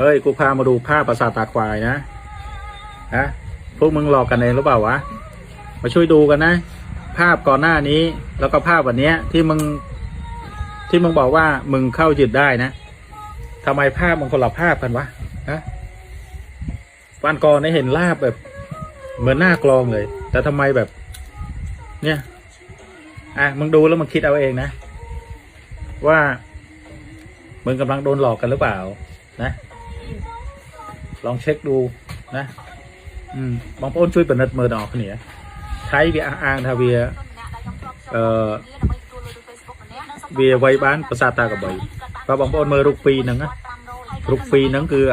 ฮ้ยกูพามาดูภาพปราสาทตาควายนะพวกมึงหลอกกันเองหรือเปล่าวะมาช่วยดูกันนะภาพก่อนหน้านี้แล้วก็ภาพวันนี้ที่มึงบอกว่ามึงเข้ายึดได้นะทำไมภาพมันคนละภาพกันวะวันก่อนได้เห็นลาบแบบเหมือนหน้ากลองเลยแต่ทำไมแบบเนี่ยมึงดูแล้วมึงคิดเอาเองนะว่ามึงกำลังโดนหลอกกันหรือเปล่านะลองเช็คดูนะบางคนช่วยเป็นนัดมือดอกเนี่ยใช้เบียอ้างทาเวียเบียไว้บ้านประสาทตากับใบvà bóng bồn mơ rục phi nắng cứ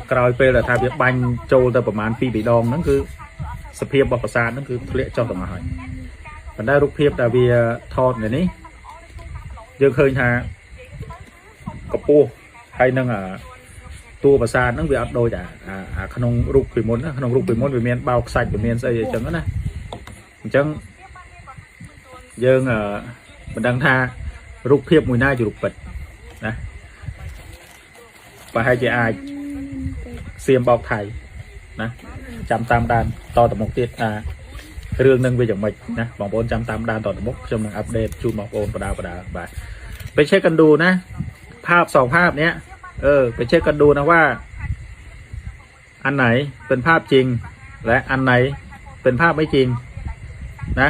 còi pe là thay việc banh trâu taประมาณปีbị đòn nắng cứ sập hiệp bọc sàn nắng cứ lệ cho tầm hỏi còn đây rục hiệp là vì thọt này ní dương khơi hà cặp pu hay nâng tua bọc sàn nắng vì ấp đôi khăn ông rục bị môn vì miền bao sạch vì miền xây chẳng đó chẳng dương mình đang tha rục hiệp mùi nai rục bịchนะvà hai chị ai xiêm bọc thầyนะจำตามด้านต่อตะมกติดเรื่องนึงไปอย่างไรนะบางคนจำตามด้านต่อตะมกจำหนึ่งอัปเดตจูนบางคนประดาไปเช็คกันดูนะภาพ2ภาพเนี้ยไปเช็คกันดูนะว่าอันไหนเป็นภาพจริงและอันไหนเป็นภาพไม่จริงนะ